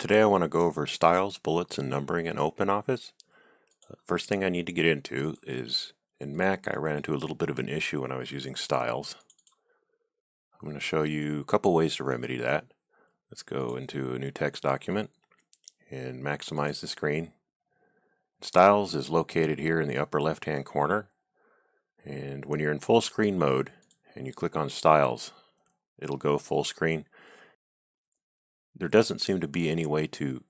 Today I want to go over styles, bullets, and numbering in OpenOffice. First thing I need to get into is in Mac I ran into a little bit of an issue when I was using styles. I'm going to show you a couple ways to remedy that. Let's go into a new text document and maximize the screen. Styles is located here in the upper left hand corner, and when you're in full screen mode and you click on styles, it'll go full screen. There doesn't seem to be any way to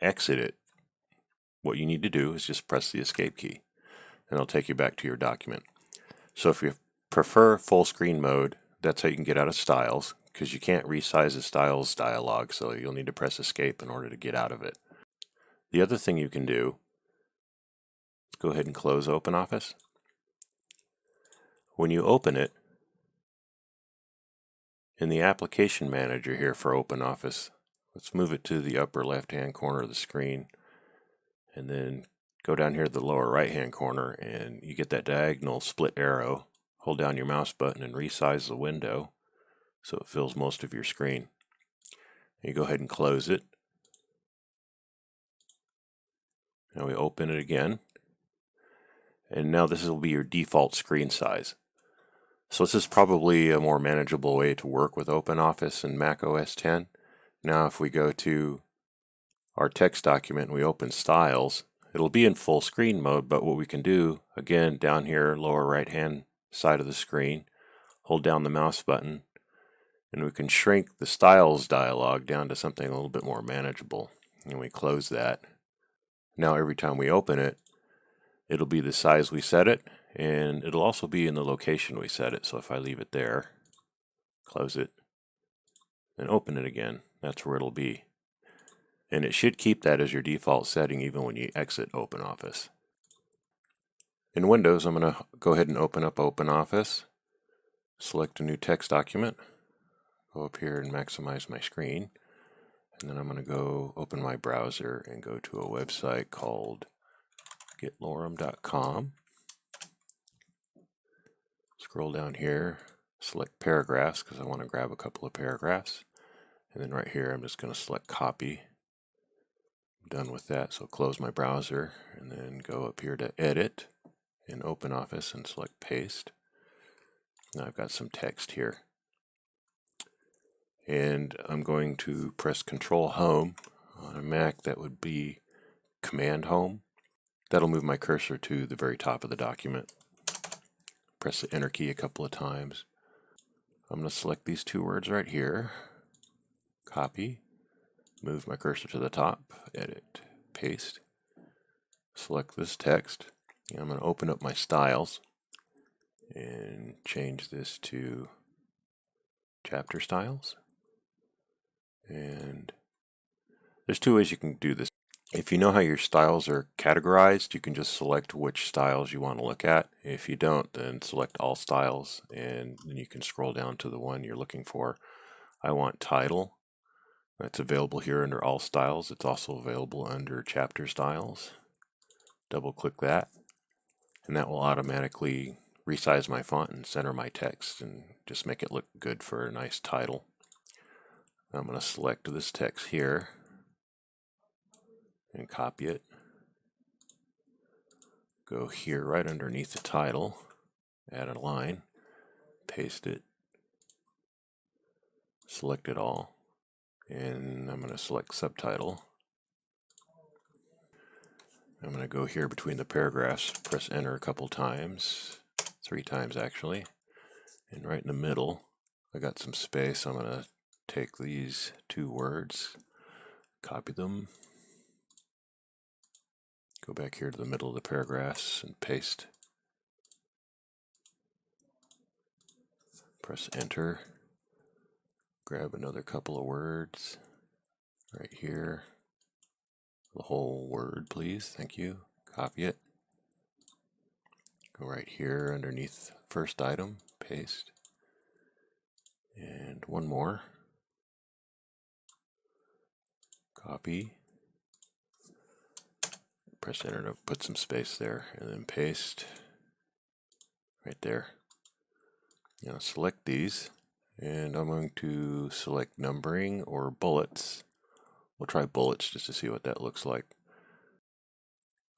exit it. What you need to do is just press the escape key and it'll take you back to your document. So if you prefer full screen mode, that's how you can get out of styles, because you can't resize the styles dialog, so you'll need to press escape in order to get out of it. The other thing you can do, let's go ahead and close OpenOffice. When you open it, in the application manager here for OpenOffice, let's move it to the upper left hand corner of the screen and then go down here to the lower right hand corner, and you get that diagonal split arrow. Hold down your mouse button and resize the window so it fills most of your screen. You go ahead and close it. Now we open it again, and now this will be your default screen size. So this is probably a more manageable way to work with OpenOffice and Mac OS X. Now if we go to our text document and we open styles, it'll be in full screen mode, but what we can do, again, down here lower right hand side of the screen, hold down the mouse button, and we can shrink the styles dialog down to something a little bit more manageable. And we close that. Now every time we open it, it'll be the size we set it, and it'll also be in the location we set it. So if I leave it there, close it, and open it again, that's where it'll be. And it should keep that as your default setting even when you exit OpenOffice. In Windows, I'm going to go ahead and open up OpenOffice, select a new text document, go up here and maximize my screen, and then I'm going to go open my browser and go to a website called getlorem.com. Scroll down here, select paragraphs because I want to grab a couple of paragraphs, and then right here I'm just going to select copy. I'm done with that, so close my browser and then go up here to edit in OpenOffice and select paste. Now I've got some text here, and I'm going to press Control Home. On a Mac that would be Command Home. That'll move my cursor to the very top of the document. Press the Enter key a couple of times. I'm going to select these two words right here, copy, move my cursor to the top, edit, paste, select this text, and I'm going to open up my styles and change this to chapter styles. And there's two ways you can do this. If you know how your styles are categorized, you can just select which styles you want to look at. If you don't, then select all styles, and then you can scroll down to the one you're looking for. I want title. That's available here under all styles. It's also available under chapter styles. Double click that, and that will automatically resize my font and center my text and just make it look good for a nice title. I'm going to select this text here and copy it. Go here right underneath the title, add a line, paste it, select it all, and I'm going to select subtitle. I'm going to go here between the paragraphs, press enter a couple times, 3 times actually, and right in the middle I got some space. I'm going to take these 2 words, copy them, go back here to the middle of the paragraphs and paste. Press enter, grab another couple of words right here, the whole word please, thank you, copy it, go right here underneath first item, paste, and one more, copy, press enter to put some space there, and then paste right there. Now select these, and I'm going to select numbering or bullets We'll try bullets just to see what that looks like.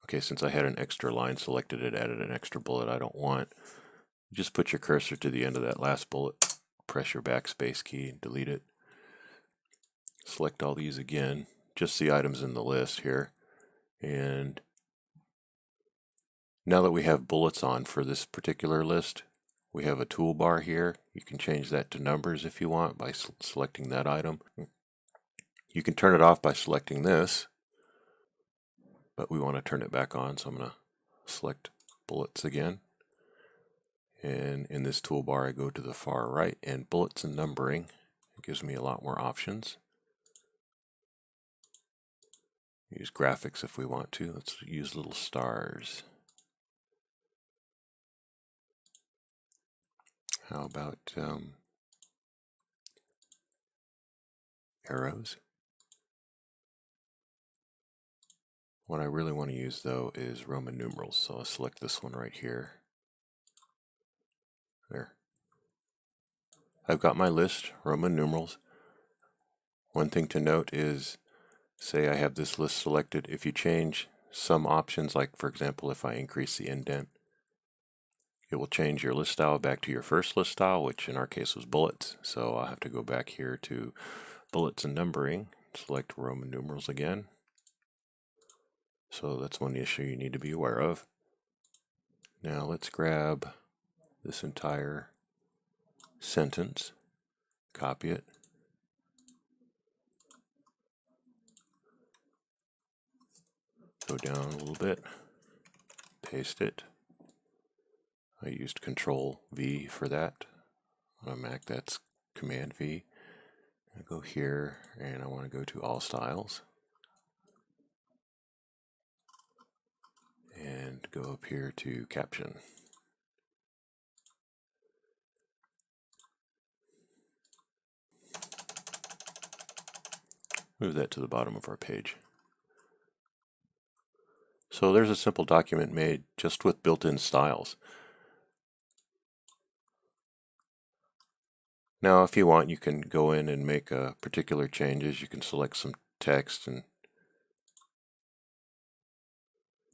Okay, since I had an extra line selected, it added an extra bullet I don't want. Just put your cursor to the end of that last bullet, press your backspace key and delete it. Select all these again, just the items in the list here. And now that we have bullets on for this particular list, we have a toolbar here. You can change that to numbers if you want by selecting that item. You can turn it off by selecting this, but we want to turn it back on, so I'm going to select bullets again. And in this toolbar I go to the far right, and bullets and numbering. It gives me a lot more options. Use graphics if we want to. Let's use little stars. How about arrows? What I really want to use though is Roman numerals, so I'll select this one right here. There. I've got my list, Roman numerals. One thing to note is, say I have this list selected, if you change some options, like for example if I increase the indent, it will change your list style back to your first list style, which in our case was bullets. So I'll have to go back here to bullets and numbering, select Roman numerals again. So that's one issue you need to be aware of. Now let's grab this entire sentence, copy it, go down a little bit, paste it. I used Control V for that. On a Mac that's Command V. I go here and I want to go to All Styles and go up here to Caption. Move that to the bottom of our page. So there's a simple document made just with built-in styles. Now if you want, you can go in and make particular changes. You can select some text and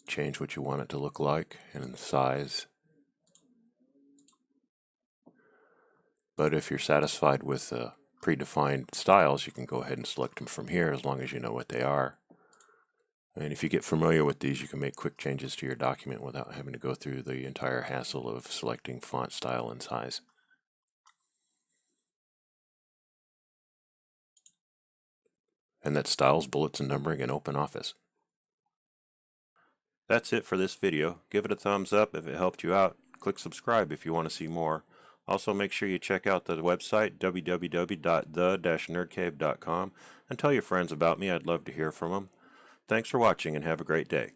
change what you want it to look like and the size. But if you're satisfied with predefined styles, you can go ahead and select them from here as long as you know what they are. And if you get familiar with these, you can make quick changes to your document without having to go through the entire hassle of selecting font style and size. And that's styles, bullets, and numbering in OpenOffice. That's it for this video. Give it a thumbs up if it helped you out. Click subscribe if you want to see more. Also make sure you check out the website www.the-nerdcave.com and tell your friends about me. I'd love to hear from them. Thanks for watching and have a great day.